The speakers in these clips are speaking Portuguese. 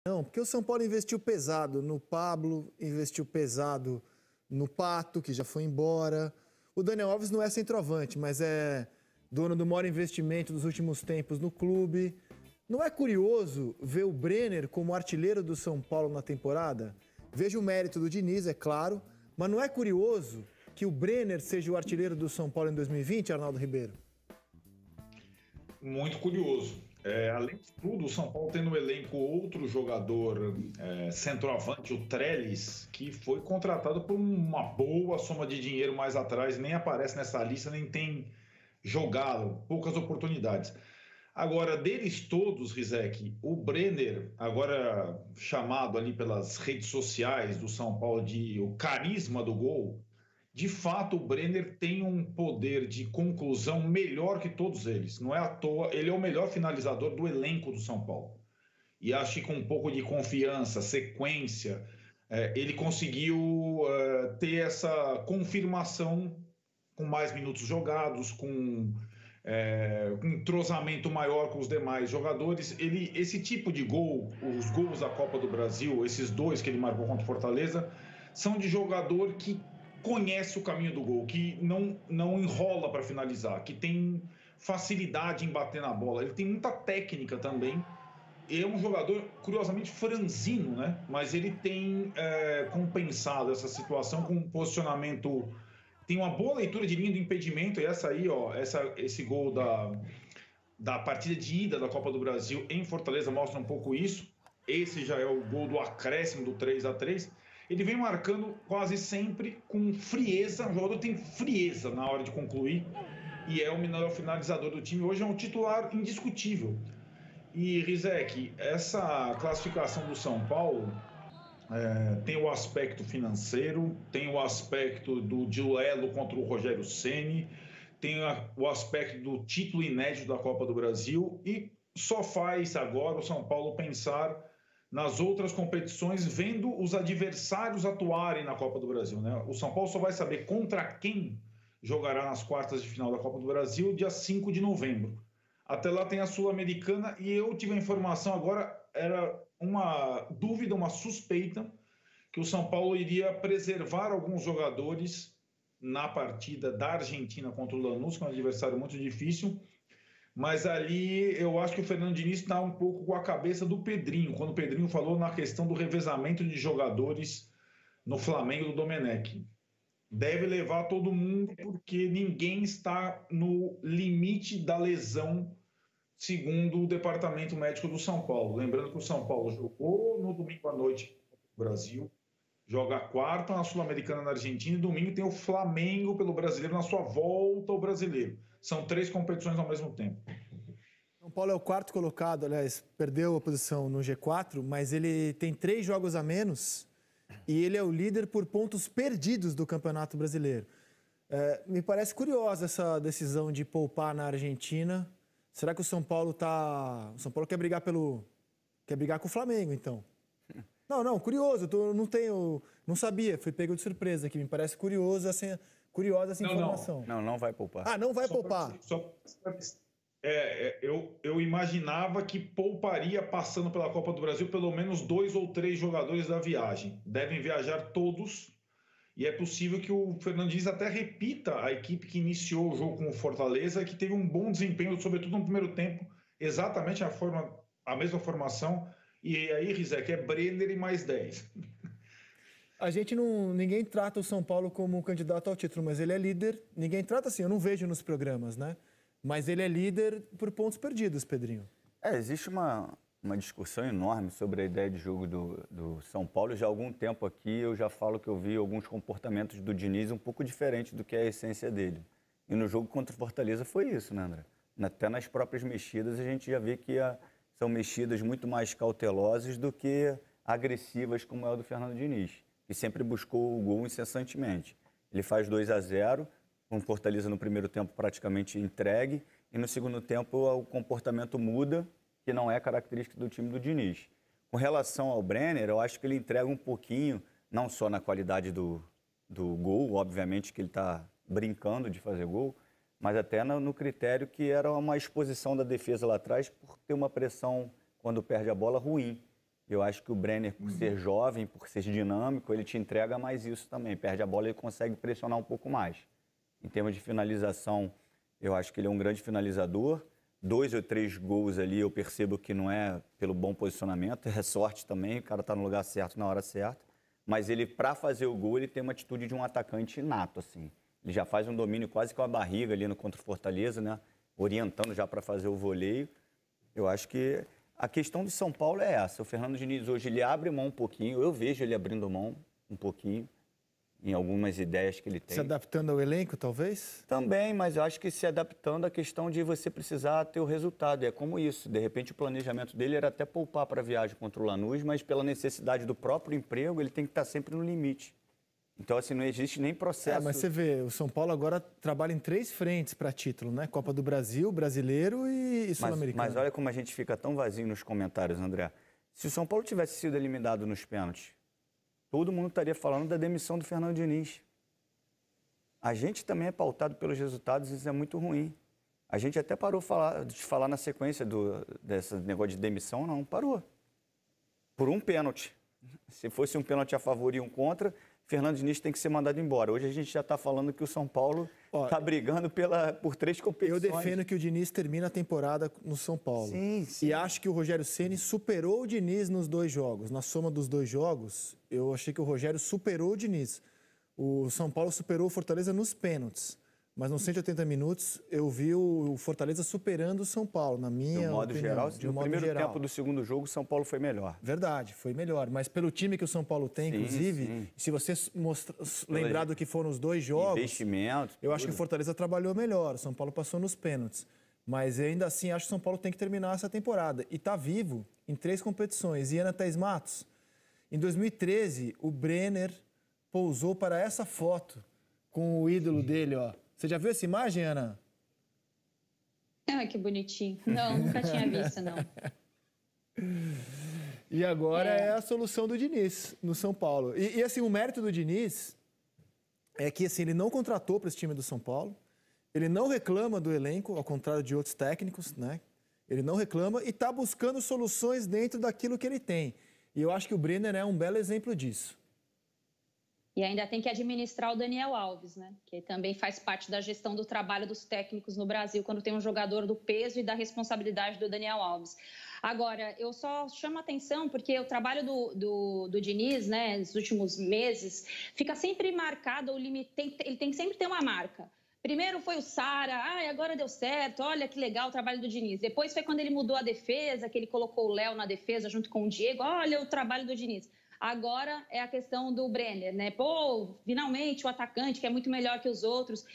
Não, porque o São Paulo investiu pesado no Pablo, investiu pesado no Pato, que já foi embora. O Daniel Alves não é centroavante, mas é dono do maior investimento dos últimos tempos no clube. Não é curioso ver o Brenner como artilheiro do São Paulo na temporada? Veja o mérito do Diniz, é claro, mas não é curioso que o Brenner seja o artilheiro do São Paulo em 2020, Arnaldo Ribeiro? Muito curioso. Além de tudo, o São Paulo tem no elenco outro jogador centroavante, o Trellis, que foi contratado por uma boa soma de dinheiro mais atrás, nem aparece nessa lista, nem tem jogado, poucas oportunidades. Agora, deles todos, Rizek, o Brenner, agora chamado ali pelas redes sociais do São Paulo de o carisma do gol, de fato o Brenner tem um poder de conclusão melhor que todos eles. Não é à toa, ele é o melhor finalizador do elenco do São Paulo. E acho que com um pouco de confiança, sequência, ele conseguiu ter essa confirmação com mais minutos jogados, com um entrosamento maior com os demais jogadores. Esse tipo de gol, os gols da Copa do Brasil, esses dois que ele marcou contra o Fortaleza, são de jogador que conhece o caminho do gol, que não enrola para finalizar, que tem facilidade em bater na bola. Ele tem muita técnica também. É um jogador, curiosamente, franzino, né? Mas ele tem compensado essa situação com um posicionamento. Tem uma boa leitura de linha do impedimento, e essa aí, ó, esse gol da partida de ida da Copa do Brasil em Fortaleza mostra um pouco isso. Esse já é o gol do acréscimo do 3-3. Ele vem marcando quase sempre com frieza. O jogador tem frieza na hora de concluir e é o melhor finalizador do time. Hoje é um titular indiscutível. E, Rizek, essa classificação do São Paulo tem o aspecto financeiro, tem o aspecto do duelo contra o Rogério Ceni, tem o aspecto do título inédito da Copa do Brasil e só faz agora o São Paulo pensar nas outras competições, vendo os adversários atuarem na Copa do Brasil, né? O São Paulo só vai saber contra quem jogará nas quartas de final da Copa do Brasil, dia 5 de novembro. Até lá tem a Sul-Americana e eu tive a informação agora, era uma dúvida, uma suspeita, que o São Paulo iria preservar alguns jogadores na partida da Argentina contra o Lanús, que é um adversário muito difícil, mas ali eu acho que o Fernando Diniz está um pouco com a cabeça do Pedrinho, quando o Pedrinho falou na questão do revezamento de jogadores no Flamengo do Domenech. Deve levar todo mundo porque ninguém está no limite da lesão, segundo o Departamento Médico do São Paulo. Lembrando que o São Paulo jogou no domingo à noite no Brasil, joga a quarta na Sul-Americana na Argentina e domingo tem o Flamengo pelo Brasileiro na sua volta ao Brasileiro. São 3 competições ao mesmo tempo. São Paulo é o quarto colocado, aliás, perdeu a posição no G4, mas ele tem 3 jogos a menos e ele é o líder por pontos perdidos do Campeonato Brasileiro. Me parece curiosa essa decisão de poupar na Argentina. Será que o São Paulo tá... O São Paulo quer brigar com o Flamengo, então? Não, curioso, não sabia, fui pego de surpresa aqui, me parece curiosa essa informação. Não vai poupar. Ah, não vai poupar. Eu imaginava que pouparia passando pela Copa do Brasil pelo menos 2 ou 3 jogadores da viagem. Devem viajar todos e é possível que o Fernando Diniz até repita a equipe que iniciou o jogo com o Fortaleza, que teve um bom desempenho, sobretudo no primeiro tempo, exatamente a mesma formação. E aí, Rizek, é Brenner e mais 10. Ninguém trata o São Paulo como candidato ao título, mas ele é líder. Ninguém trata assim, eu não vejo nos programas, né? Mas ele é líder por pontos perdidos, Pedrinho. Existe uma discussão enorme sobre a ideia de jogo do São Paulo. Já há algum tempo aqui eu já falo que eu vi alguns comportamentos do Diniz um pouco diferentes do que é a essência dele. E no jogo contra o Fortaleza foi isso, né, André? Até nas próprias mexidas a gente já vê que são mexidas muito mais cautelosas do que agressivas, como é o do Fernando Diniz, que sempre buscou o gol incessantemente. Ele faz 2-0, com o Fortaleza no primeiro tempo praticamente entregue, e no segundo tempo o comportamento muda, que não é característica do time do Diniz. Com relação ao Brenner, eu acho que ele entrega um pouquinho, não só na qualidade do gol, obviamente que ele está brincando de fazer gol, mas até no critério que era uma exposição da defesa lá atrás por ter uma pressão, quando perde a bola, ruim. Eu acho que o Brenner, por ser jovem, por ser dinâmico, ele te entrega mais isso também. Perde a bola, ele consegue pressionar um pouco mais. Em termos de finalização, eu acho que ele é um grande finalizador. 2 ou 3 gols ali eu percebo que não é pelo bom posicionamento, é sorte também, o cara está no lugar certo na hora certa. Mas ele, para fazer o gol, ele tem uma atitude de um atacante inato, assim. Ele já faz um domínio quase com a barriga ali no contra o Fortaleza, né? Orientando já para fazer o voleio. Eu acho que a questão de São Paulo é essa. O Fernando Diniz hoje ele abre mão um pouquinho, eu vejo ele abrindo mão um pouquinho em algumas ideias que ele tem. Se adaptando ao elenco, talvez? Também, mas eu acho que se adaptando à questão de você precisar ter o resultado. É como isso. De repente, o planejamento dele era até poupar para a viagem contra o Lanús, mas pela necessidade do próprio emprego, ele tem que estar sempre no limite. Então, assim, não existe nem processo... Mas você vê, o São Paulo agora trabalha em 3 frentes para título, né? Copa do Brasil, Brasileiro e Sul-Americano. Mas olha como a gente fica tão vazio nos comentários, André. Se o São Paulo tivesse sido eliminado nos pênaltis, todo mundo estaria falando da demissão do Fernando Diniz. A gente também é pautado pelos resultados e isso é muito ruim. A gente até parou de falar na sequência desse negócio de demissão, não, parou. Por um pênalti. Se fosse um pênalti a favor e um contra, Fernando Diniz tem que ser mandado embora. Hoje a gente já está falando que o São Paulo está brigando por 3 competições. Eu defendo que o Diniz termina a temporada no São Paulo. Sim, sim. E acho que o Rogério Ceni superou o Diniz nos 2 jogos. Na soma dos 2 jogos, eu achei que o Rogério superou o Diniz. O São Paulo superou o Fortaleza nos pênaltis. Mas nos 180 minutos, eu vi o Fortaleza superando o São Paulo, na minha De modo opinião. geral, no primeiro tempo do segundo jogo, o São Paulo foi melhor. Verdade, foi melhor. Mas pelo time que o São Paulo tem, inclusive, se você lembrar do que foram os 2 jogos... Investimento. Eu acho que o Fortaleza trabalhou melhor. O São Paulo passou nos pênaltis. Mas ainda assim, acho que o São Paulo tem que terminar essa temporada. E está vivo em 3 competições. E Ana Thaís Matos, em 2013, o Brenner pousou para essa foto com o ídolo dele, ó. Você já viu essa imagem, Ana? Ah, que bonitinho. Não, nunca tinha visto, não. E agora é a solução do Diniz no São Paulo. E assim, o mérito do Diniz é que assim, ele não contratou para esse time do São Paulo, ele não reclama do elenco, ao contrário de outros técnicos, né? Ele não reclama e está buscando soluções dentro daquilo que ele tem. E eu acho que o Brenner é um belo exemplo disso. E ainda tem que administrar o Daniel Alves, né? Que também faz parte da gestão do trabalho dos técnicos no Brasil, quando tem um jogador do peso e da responsabilidade do Daniel Alves. Agora, eu só chamo a atenção porque o trabalho do Diniz, né, nos últimos meses, fica sempre marcado, ele tem que sempre ter uma marca. Primeiro foi o Sara, agora deu certo, olha que legal o trabalho do Diniz. Depois foi quando ele mudou a defesa, que ele colocou o Léo na defesa junto com o Diego, olha o trabalho do Diniz. Agora é a questão do Brenner, né? Pô, finalmente o atacante, que é muito melhor que os outros.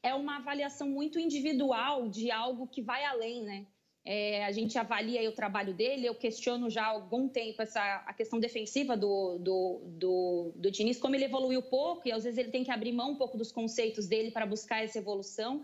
É uma avaliação muito individual de algo que vai além, né? A gente avalia aí o trabalho dele, eu questiono já há algum tempo a questão defensiva do Diniz, como ele evoluiu pouco e às vezes ele tem que abrir mão um pouco dos conceitos dele para buscar essa evolução.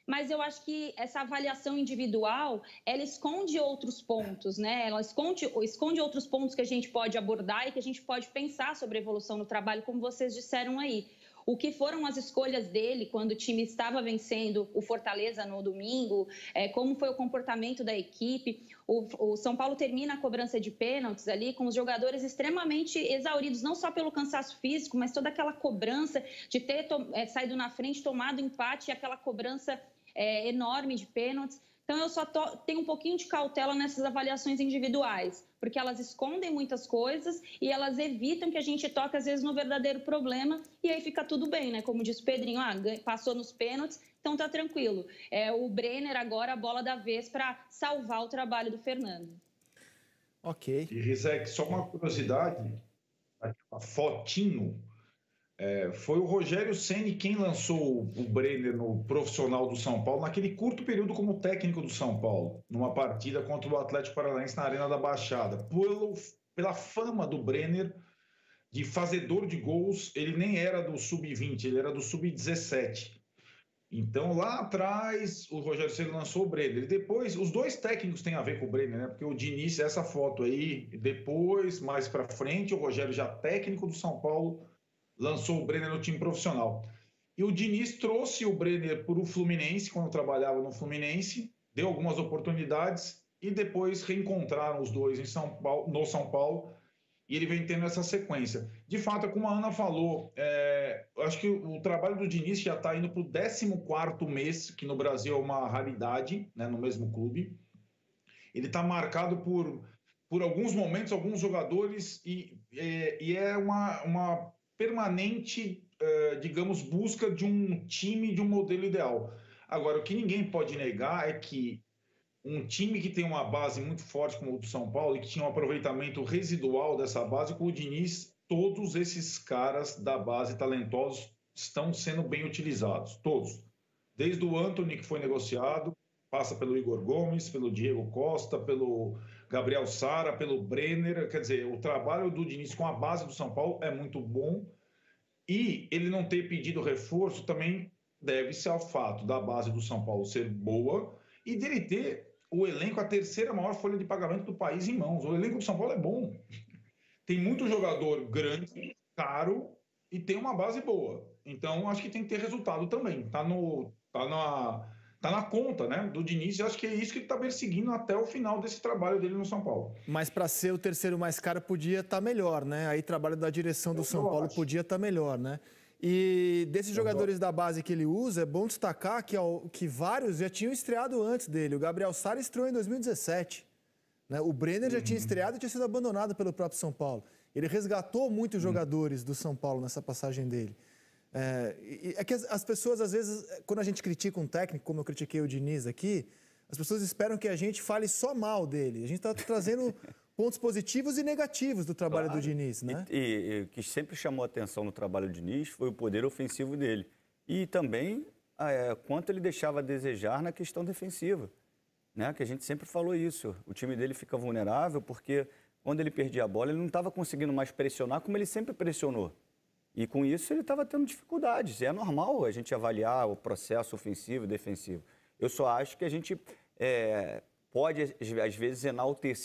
Mas eu acho que essa avaliação individual, ela esconde outros pontos, né? Ela esconde outros pontos que a gente pode abordar e que a gente pode pensar sobre a evolução no trabalho, como vocês disseram aí. O que foram as escolhas dele quando o time estava vencendo o Fortaleza no domingo, como foi o comportamento da equipe. O São Paulo termina a cobrança de pênaltis ali com os jogadores extremamente exauridos, não só pelo cansaço físico, mas toda aquela cobrança de ter saído na frente, tomado empate e aquela cobrança enorme de pênaltis. Então, eu só tenho um pouquinho de cautela nessas avaliações individuais, porque elas escondem muitas coisas e elas evitam que a gente toque, às vezes, no verdadeiro problema e aí fica tudo bem, né? Como disse o Pedrinho, passou nos pênaltis, então tá tranquilo. O Brenner agora a bola da vez para salvar o trabalho do Fernando. Ok. E, Rizek, só uma curiosidade, a fotinho... foi o Rogério Ceni quem lançou o Brenner no profissional do São Paulo naquele curto período como técnico do São Paulo, numa partida contra o Atlético Paranaense na Arena da Baixada. Pela fama do Brenner de fazedor de gols, ele nem era do Sub-20, ele era do Sub-17. Então, lá atrás, o Rogério Ceni lançou o Brenner. E depois, os 2 técnicos têm a ver com o Brenner, né? Porque o Diniz, essa foto aí, depois, mais para frente, o Rogério já técnico do São Paulo, lançou o Brenner no time profissional. E o Diniz trouxe o Brenner para o Fluminense, quando trabalhava no Fluminense, deu algumas oportunidades, e depois reencontraram os dois em São Paulo, no São Paulo, e ele vem tendo essa sequência. De fato, como a Ana falou, eu acho que o trabalho do Diniz já está indo para o 14º mês, que no Brasil é uma raridade, né, no mesmo clube. Ele está marcado por alguns momentos, alguns jogadores, e é uma permanente, digamos, busca de um time, de um modelo ideal. Agora, o que ninguém pode negar é que um time que tem uma base muito forte como o do São Paulo e que tinha um aproveitamento residual dessa base, com o Diniz, todos esses caras da base talentosos estão sendo bem utilizados, todos. Desde o Antony, que foi negociado, passa pelo Igor Gomes, pelo Diego Costa, pelo Gabriel Sara, pelo Brenner. Quer dizer, o trabalho do Diniz com a base do São Paulo é muito bom, e ele não ter pedido reforço também deve-se ao fato da base do São Paulo ser boa e dele ter o elenco, a terceira maior folha de pagamento do país em mãos. O elenco do São Paulo é bom. Tem muito jogador grande, caro, e tem uma base boa. Então, acho que tem que ter resultado também. Tá na conta, né, do Diniz, e acho que é isso que ele está perseguindo até o final desse trabalho dele no São Paulo. Mas para ser o terceiro mais caro podia estar melhor, né? Aí o trabalho da direção do São Paulo podia estar melhor, né? E desses jogadores da base que ele usa, é bom destacar que vários já tinham estreado antes dele. O Gabriel Sara estreou em 2017. Né? O Brenner já tinha estreado e tinha sido abandonado pelo próprio São Paulo. Ele resgatou muitos jogadores do São Paulo nessa passagem dele. É que as pessoas, às vezes, quando a gente critica um técnico, como eu critiquei o Diniz aqui, as pessoas esperam que a gente fale só mal dele. A gente está trazendo pontos positivos e negativos do trabalho do Diniz, né? E o que sempre chamou a atenção no trabalho do Diniz foi o poder ofensivo dele. E também quanto ele deixava a desejar na questão defensiva. Né? Que a gente sempre falou isso. O time dele fica vulnerável porque quando ele perdia a bola, ele não estava conseguindo mais pressionar como ele sempre pressionou. E com isso ele estava tendo dificuldades. E é normal a gente avaliar o processo ofensivo e defensivo. Eu só acho que a gente pode, às vezes, enaltecer